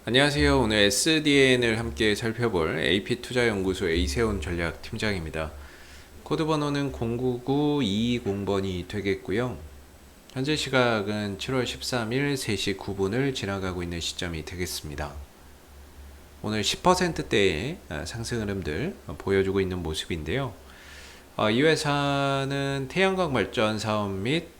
안녕하세요. 오늘 SDN을 함께 살펴볼 AP투자연구소 이세훈 전략팀장입니다. 코드 번호는 099220번이 되겠고요. 현재 시각은 7월 13일 3시 9분을 지나가고 있는 시점이 되겠습니다. 오늘 10%대의 상승 흐름들 보여주고 있는 모습인데요. 이 회사는 태양광 발전 사업 및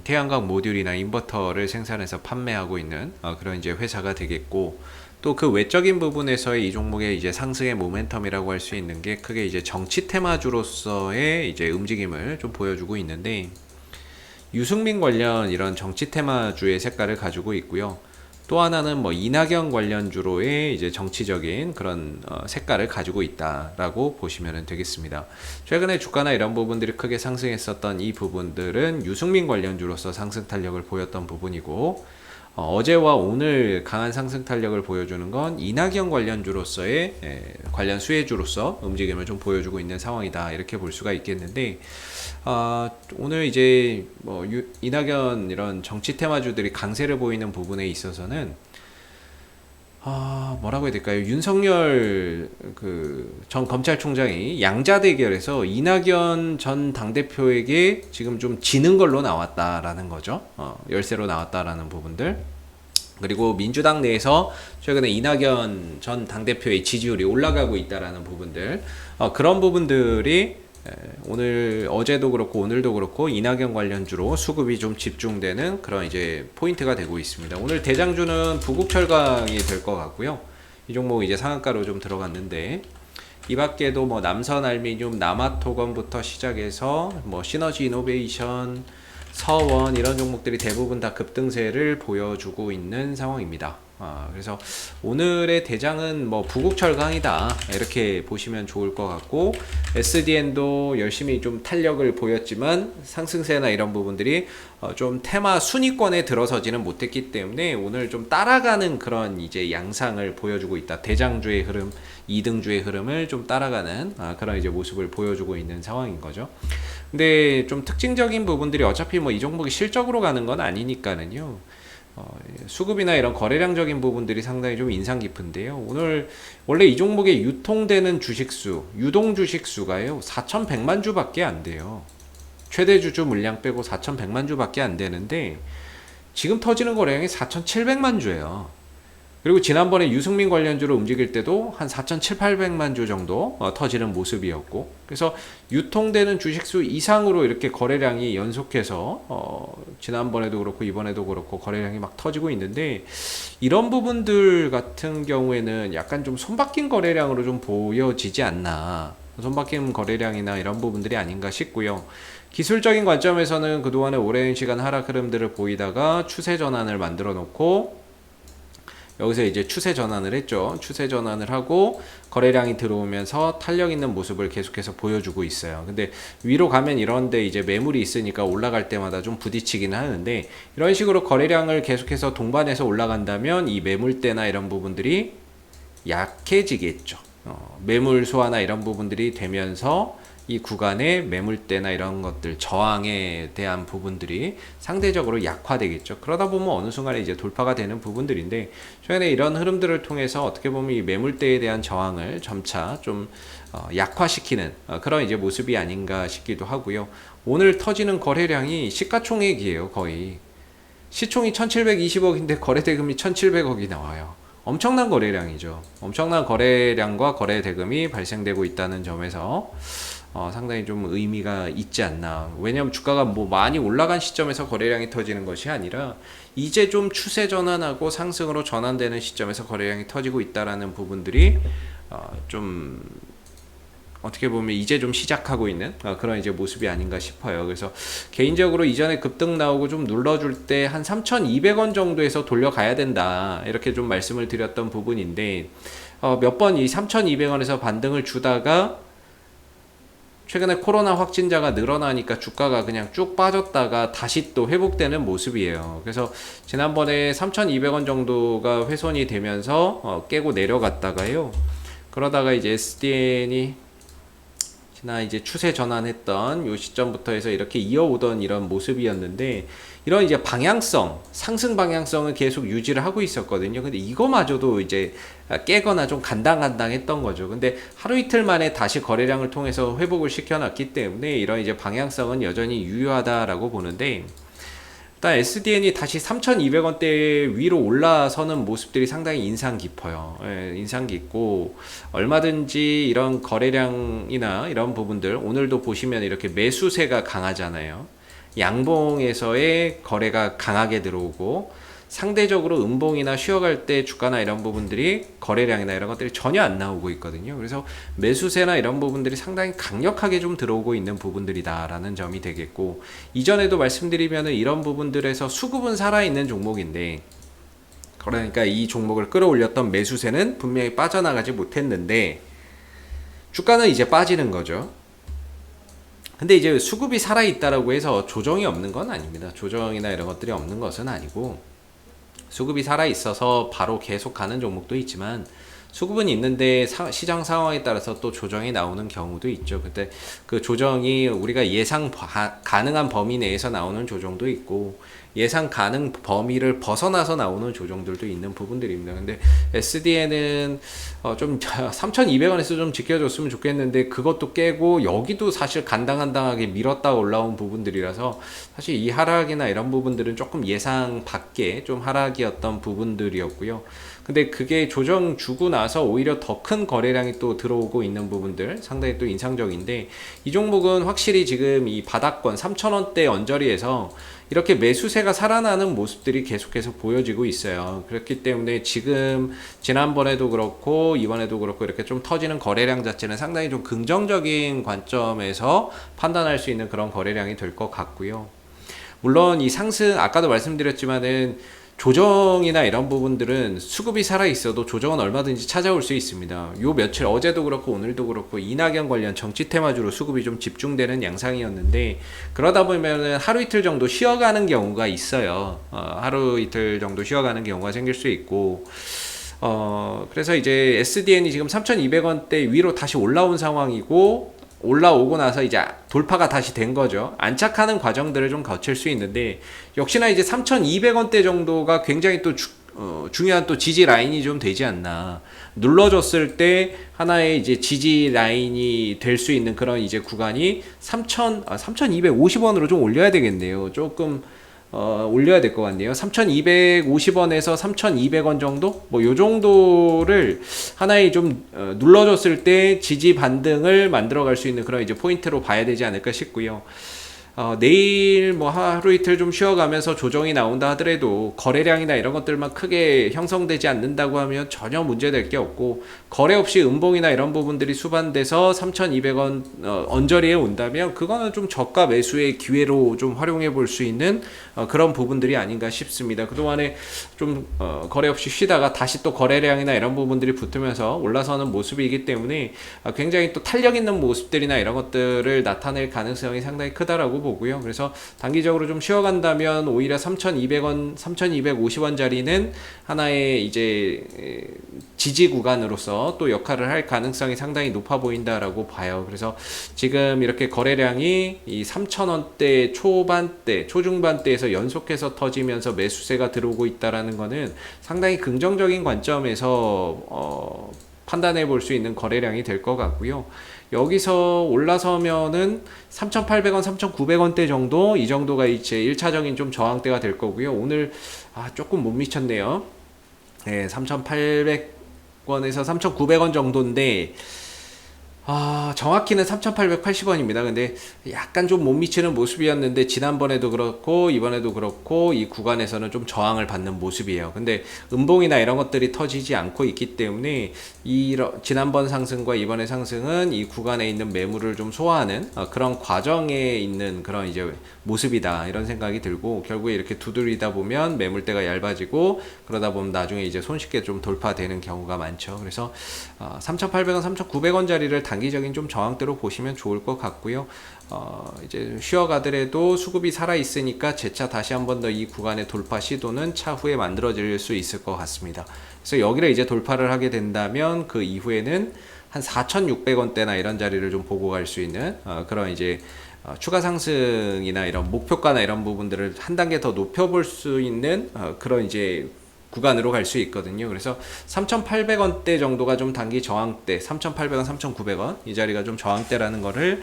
태양광 모듈이나 인버터를 생산해서 판매하고 있는 그런 이제 회사가 되겠고, 또 그 외적인 부분에서의 이 종목의 이제 상승의 모멘텀이라고 할 수 있는 게 크게 이제 정치 테마주로서의 이제 움직임을 좀 보여주고 있는데, 유승민 관련 이런 정치 테마주의 색깔을 가지고 있고요. 또 하나는 뭐 이낙연 관련주로의 이제 정치적인 그런 색깔을 가지고 있다라고 보시면 되겠습니다. 최근에 주가나 이런 부분들이 크게 상승했었던 이 부분들은 유승민 관련주로서 상승 탄력을 보였던 부분이고, 어제와 오늘 강한 상승 탄력을 보여주는 건 이낙연 관련주로서의 관련 수혜주로서 움직임을 좀 보여주고 있는 상황이다, 이렇게 볼 수가 있겠는데, 오늘 이제 뭐 이낙연 이런 정치 테마주들이 강세를 보이는 부분에 있어서는 뭐라고 해야 될까요? 윤석열 그 전 검찰총장이 양자 대결에서 이낙연 전 당대표에게 지금 좀 지는 걸로 나왔다라는 거죠. 열세로 나왔다라는 부분들. 그리고 민주당 내에서 최근에 이낙연 전 당대표의 지지율이 올라가고 있다라는 부분들, 그런 부분들이 오늘 어제도 그렇고 오늘도 그렇고 이낙연 관련주로 수급이 좀 집중되는 그런 이제 포인트가 되고 있습니다. 오늘 대장주는 부국철강이 될 것 같고요. 이 종목 이제 상한가로 좀 들어갔는데, 이 밖에도 뭐 남선알미늄, 남아토건부터 시작해서 뭐 시너지 이노베이션, 서원 이런 종목들이 대부분 다 급등세를 보여주고 있는 상황입니다. 그래서 오늘의 대장은 뭐 부국철강이다, 이렇게 보시면 좋을 것 같고, SDN도 열심히 좀 탄력을 보였지만 상승세나 이런 부분들이 좀 테마 순위권에 들어서지는 못했기 때문에 오늘 좀 따라가는 그런 이제 양상을 보여주고 있다. 대장주의 흐름, 2등주의 흐름을 좀 따라가는 그런 이제 모습을 보여주고 있는 상황인 거죠. 근데 좀 특징적인 부분들이 어차피 뭐 이 종목이 실적으로 가는 건 아니니까는요. 수급이나 이런 거래량적인 부분들이 상당히 좀 인상 깊은데요. 오늘 원래 이 종목의 유통되는 주식수, 유동 주식수가요 4,100만 주밖에 안 돼요. 최대 주주 물량 빼고 4,100만 주밖에 안 되는데, 지금 터지는 거래량이 4,700만 주예요. 그리고 지난번에 유승민 관련주로 움직일 때도 한 4,700~800만 주 정도 터지는 모습이었고, 그래서 유통되는 주식수 이상으로 이렇게 거래량이 연속해서 지난번에도 그렇고 이번에도 그렇고 거래량이 막 터지고 있는데, 이런 부분들 같은 경우에는 약간 좀 손바뀐 거래량으로 좀 보여지지 않나, 손바뀐 거래량이나 이런 부분들이 아닌가 싶고요. 기술적인 관점에서는 그동안에 오랜 시간 하락 흐름들을 보이다가 추세 전환을 만들어 놓고, 여기서 이제 추세 전환을 했죠. 추세 전환을 하고 거래량이 들어오면서 탄력 있는 모습을 계속해서 보여주고 있어요. 근데 위로 가면 이런데 이제 매물이 있으니까 올라갈 때마다 좀 부딪히기는 하는데, 이런 식으로 거래량을 계속해서 동반해서 올라간다면 이 매물대나 이런 부분들이 약해지겠죠. 매물 소화나 이런 부분들이 되면서 이 구간의 매물대나 이런 것들, 저항에 대한 부분들이 상대적으로 약화되겠죠. 그러다 보면 어느 순간에 이제 돌파가 되는 부분들인데, 최근에 이런 흐름들을 통해서 어떻게 보면 이 매물대에 대한 저항을 점차 좀 약화시키는 그런 이제 모습이 아닌가 싶기도 하고요. 오늘 터지는 거래량이 시가총액이에요. 거의 시총이 1720억인데 거래대금이 1700억이 나와요. 엄청난 거래량이죠. 엄청난 거래량과 거래대금이 발생되고 있다는 점에서 상당히 좀 의미가 있지 않나. 왜냐하면 주가가 뭐 많이 올라간 시점에서 거래량이 터지는 것이 아니라 이제 좀 추세 전환하고 상승으로 전환되는 시점에서 거래량이 터지고 있다라는 부분들이 좀 어떻게 보면 이제 좀 시작하고 있는 그런 이제 모습이 아닌가 싶어요. 그래서 개인적으로 이전에 급등 나오고 좀 눌러줄 때 한 3,200원 정도에서 돌려가야 된다, 이렇게 좀 말씀을 드렸던 부분인데, 몇 번 이 3,200원에서 반등을 주다가 최근에 코로나 확진자가 늘어나니까 주가가 그냥 쭉 빠졌다가 다시 또 회복되는 모습이에요. 그래서 지난번에 3,200원 정도가 훼손이 되면서 깨고 내려갔다가요. 그러다가 이제 SDN이 이제 추세 전환했던 요 시점부터 해서 이렇게 이어오던 이런 모습이었는데, 이런 이제 방향성, 상승 방향성을 계속 유지를 하고 있었거든요. 근데 이거마저도 이제 깨거나 좀 간당간당했던 거죠. 근데 하루 이틀 만에 다시 거래량을 통해서 회복을 시켜놨기 때문에 이런 이제 방향성은 여전히 유효하다라고 보는데, 일단 SDN이 다시 3,200원대 위로 올라서는 모습들이 상당히 인상 깊어요. 예, 인상 깊고, 얼마든지 이런 거래량이나 이런 부분들, 오늘도 보시면 이렇게 매수세가 강하잖아요. 양봉에서의 거래가 강하게 들어오고, 상대적으로 음봉이나 쉬어갈 때 주가나 이런 부분들이, 거래량이나 이런 것들이 전혀 안 나오고 있거든요. 그래서 매수세나 이런 부분들이 상당히 강력하게 좀 들어오고 있는 부분들이다라는 점이 되겠고, 이전에도 말씀드리면은 이런 부분들에서 수급은 살아있는 종목인데, 그러니까 이 종목을 끌어올렸던 매수세는 분명히 빠져나가지 못했는데, 주가는 이제 빠지는 거죠. 근데 이제 수급이 살아있다라고 해서 조정이 없는 건 아닙니다. 조정이나 이런 것들이 없는 것은 아니고, 수급이 살아있어서 바로 계속 가는 종목도 있지만, 수급은 있는데 시장 상황에 따라서 또 조정이 나오는 경우도 있죠. 근데 그 조정이 우리가 예상 가능한 범위 내에서 나오는 조정도 있고, 예상 가능 범위를 벗어나서 나오는 조정들도 있는 부분들입니다. 근데 SDN은 좀 3,200원에서 좀 지켜줬으면 좋겠는데, 그것도 깨고 여기도 사실 간당간당하게 밀었다 올라온 부분들이라서, 사실 이 하락이나 이런 부분들은 조금 예상 밖에 좀 하락이었던 부분들이었고요. 근데 그게 조정 주고 나서 오히려 더 큰 거래량이 또 들어오고 있는 부분들 상당히 또 인상적인데, 이 종목은 확실히 지금 이 바닥권 3,000원대 언저리에서 이렇게 매수세가 살아나는 모습들이 계속해서 보여지고 있어요. 그렇기 때문에 지금 지난번에도 그렇고 이번에도 그렇고 이렇게 좀 터지는 거래량 자체는 상당히 좀 긍정적인 관점에서 판단할 수 있는 그런 거래량이 될 것 같고요. 물론 이 상승, 아까도 말씀드렸지만은 조정이나 이런 부분들은 수급이 살아있어도 조정은 얼마든지 찾아올 수 있습니다. 요 며칠, 어제도 그렇고 오늘도 그렇고 이낙연 관련 정치 테마주로 수급이 좀 집중되는 양상이었는데, 그러다 보면은 하루 이틀 정도 쉬어가는 경우가 있어요. 하루 이틀 정도 쉬어가는 경우가 생길 수 있고, 그래서 이제 SDN이 지금 3,200원대 위로 다시 올라온 상황이고, 올라오고 나서 이제 돌파가 다시 된 거죠. 안착하는 과정들을 좀 거칠 수 있는데, 역시나 이제 3,200원대 정도가 굉장히 또 중요한 또 지지 라인이 좀 되지 않나. 눌러줬을 때 하나의 이제 지지 라인이 될 수 있는 그런 이제 구간이 3,250원으로 좀 올려야 되겠네요. 조금 올려야 될 것 같네요. 3,250원에서 3,200원 정도? 뭐 요 정도를 하나의 좀 눌러줬을 때 지지 반등을 만들어 갈 수 있는 그런 이제 포인트로 봐야 되지 않을까 싶고요. 내일 뭐 하루 이틀 좀 쉬어가면서 조정이 나온다 하더라도 거래량이나 이런 것들만 크게 형성되지 않는다고 하면 전혀 문제될 게 없고, 거래 없이 음봉이나 이런 부분들이 수반돼서 3,200원 언저리에 온다면 그거는 좀 저가 매수의 기회로 좀 활용해 볼 수 있는 그런 부분들이 아닌가 싶습니다. 그동안에 좀 거래 없이 쉬다가 다시 또 거래량이나 이런 부분들이 붙으면서 올라서는 모습이기 때문에 굉장히 또 탄력 있는 모습들이나 이런 것들을 나타낼 가능성이 상당히 크다라고 보고요. 그래서 단기적으로 좀 쉬어간다면 오히려 3,200원, 3,250원짜리는 하나의 이제 지지 구간으로서 또 역할을 할 가능성이 상당히 높아 보인다라고 봐요. 그래서 지금 이렇게 거래량이 이 3,000원대 초반대, 초중반대에서 연속해서 터지면서 매수세가 들어오고 있다라는 거는 상당히 긍정적인 관점에서 판단해 볼 수 있는 거래량이 될 것 같고요. 여기서 올라서면은 3,800원, 3,900원대 정도, 이 정도가 이제 1차적인 좀 저항대가 될 거고요. 오늘 조금 못 미쳤네요. 네, 3,800원에서 3,900원 정도인데, 정확히는 3,880원입니다. 근데 약간 좀 못 미치는 모습이었는데, 지난번에도 그렇고 이번에도 그렇고 이 구간에서는 좀 저항을 받는 모습이에요. 근데 음봉이나 이런 것들이 터지지 않고 있기 때문에 지난번 상승과 이번의 상승은 이 구간에 있는 매물을 좀 소화하는 그런 과정에 있는 그런 이제 모습이다, 이런 생각이 들고, 결국에 이렇게 두드리다 보면 매물대가 얇아지고, 그러다 보면 나중에 이제 손쉽게 좀 돌파되는 경우가 많죠. 그래서 3,800원, 3,900원 자리를 단기적인 좀 저항대로 보시면 좋을 것 같고요. 이제 쉬어가더라도 수급이 살아 있으니까 재차 다시 한 번 더 이 구간의 돌파 시도는 차후에 만들어질 수 있을 것 같습니다. 그래서 여기를 이제 돌파를 하게 된다면 그 이후에는 한 4,600원대나 이런 자리를 좀 보고 갈 수 있는 그런 이제 추가 상승이나 이런 목표가나 이런 부분들을 한 단계 더 높여볼 수 있는 그런 이제 구간으로 갈 수 있거든요. 그래서 3,800원대 정도가 좀 단기 저항대, 3,800원, 3,900원 이 자리가 좀 저항대라는 거를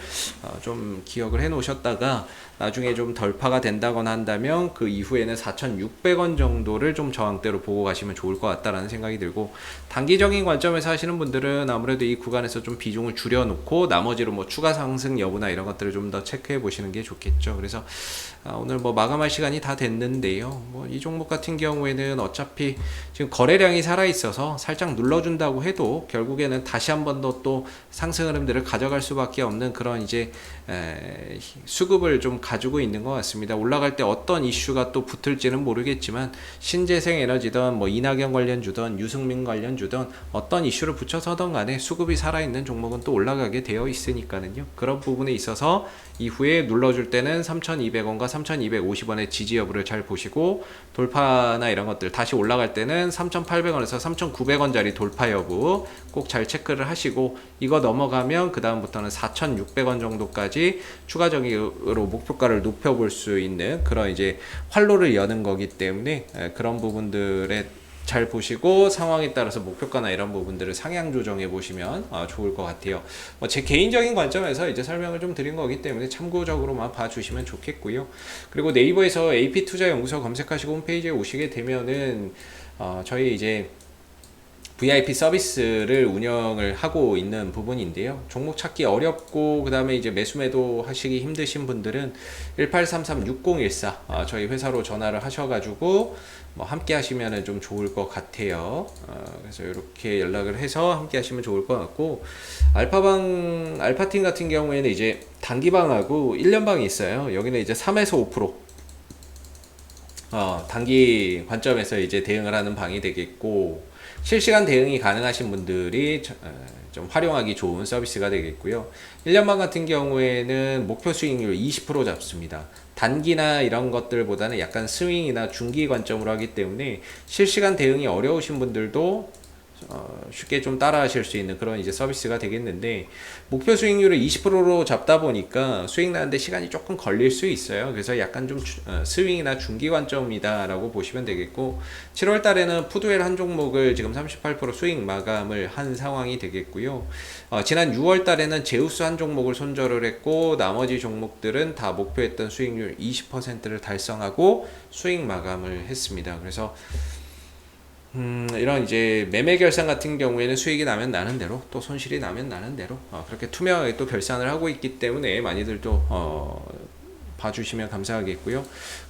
좀 기억을 해 놓으셨다가 나중에 좀 돌파가 된다거나 한다면 그 이후에는 4,600원 정도를 좀 저항대로 보고 가시면 좋을 것 같다라는 생각이 들고, 단기적인 관점에서 하시는 분들은 아무래도 이 구간에서 좀 비중을 줄여놓고 나머지로 뭐 추가 상승 여부나 이런 것들을 좀 더 체크해 보시는 게 좋겠죠. 그래서 오늘 뭐 마감할 시간이 다 됐는데요. 뭐 이 종목 같은 경우에는 어차피 지금 거래량이 살아 있어서 살짝 눌러준다고 해도 결국에는 다시 한 번 더 또 상승 흐름들을 가져갈 수밖에 없는 그런 이제 수급을 좀 가지고 있는 것 같습니다. 올라갈 때 어떤 이슈가 또 붙을지는 모르겠지만 신재생 에너지든 뭐 이낙연 관련 주든 유승민 관련 주든 어떤 이슈를 붙여서든 간에 수급이 살아있는 종목은 또 올라가게 되어 있으니까는요. 그런 부분에 있어서 이후에 눌러줄 때는 3,200원과 3,250원의 지지 여부를 잘 보시고, 돌파나 이런 것들 다시 올라갈 때는 3,800원에서 3,900원짜리 돌파 여부 꼭 잘 체크를 하시고, 이거 넘어가면 그 다음부터는 4,600원 정도까지 추가적으로 목표가를 높여볼 수 있는 그런 이제 활로를 여는 거기 때문에 그런 부분들에 잘 보시고 상황에 따라서 목표가나 이런 부분들을 상향 조정해 보시면 좋을 것 같아요. 제 개인적인 관점에서 이제 설명을 좀 드린 거기 때문에 참고적으로만 봐주시면 좋겠고요. 그리고 네이버에서 AP투자연구소 검색하시고 홈페이지에 오시게 되면은 저희 이제 VIP 서비스를 운영을 하고 있는 부분인데요. 종목 찾기 어렵고 그 다음에 이제 매수매도 하시기 힘드신 분들은 1833-6014 저희 회사로 전화를 하셔가지고 뭐 함께 하시면 좀 좋을 것 같아요. 그래서 이렇게 연락을 해서 함께 하시면 좋을 것 같고, 알파팀 같은 경우에는 이제 단기방하고 1년방이 있어요. 여기는 이제 3에서 5% 단기 관점에서 이제 대응을 하는 방이 되겠고, 실시간 대응이 가능하신 분들이 좀 활용하기 좋은 서비스가 되겠고요. 1년방 같은 경우에는 목표 수익률 20% 잡습니다. 단기나 이런 것들보다는 약간 스윙이나 중기 관점으로 하기 때문에 실시간 대응이 어려우신 분들도 쉽게 좀 따라 하실 수 있는 그런 이제 서비스가 되겠는데, 목표 수익률을 20%로 잡다 보니까 수익 나는데 시간이 조금 걸릴 수 있어요. 그래서 약간 좀 스윙이나 중기 관점이다 라고 보시면 되겠고, 7월 달에는 푸드웰 한 종목을 지금 38% 수익 마감을 한 상황이 되겠고요. 지난 6월 달에는 제우스 한 종목을 손절을 했고, 나머지 종목들은 다 목표했던 수익률 20%를 달성하고 수익 마감을 했습니다. 그래서 이런 이제 매매 결산 같은 경우에는 수익이 나면 나는 대로, 또 손실이 나면 나는 대로 그렇게 투명하게 또 결산을 하고 있기 때문에 많이들 또 봐주시면 감사하겠고요.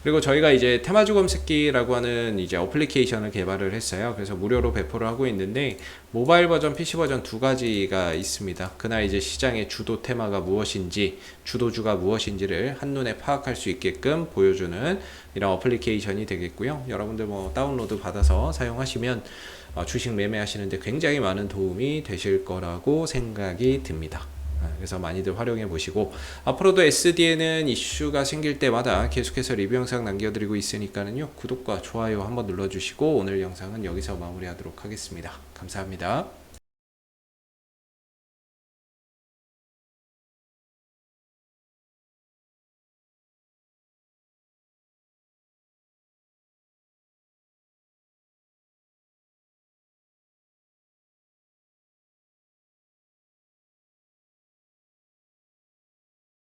그리고 저희가 이제 테마주 검색기라고 하는 이제 어플리케이션을 개발을 했어요. 그래서 무료로 배포를 하고 있는데, 모바일 버전, PC 버전 두 가지가 있습니다. 그날 이제 시장의 주도 테마가 무엇인지, 주도주가 무엇인지를 한눈에 파악할 수 있게끔 보여주는 이런 어플리케이션이 되겠고요. 여러분들 뭐 다운로드 받아서 사용하시면 주식 매매하시는데 굉장히 많은 도움이 되실 거라고 생각이 듭니다. 그래서 많이들 활용해 보시고, 앞으로도 SD에는 이슈가 생길 때마다 계속해서 리뷰 영상 남겨드리고 있으니까는요, 구독과 좋아요 한번 눌러주시고 오늘 영상은 여기서 마무리하도록 하겠습니다. 감사합니다.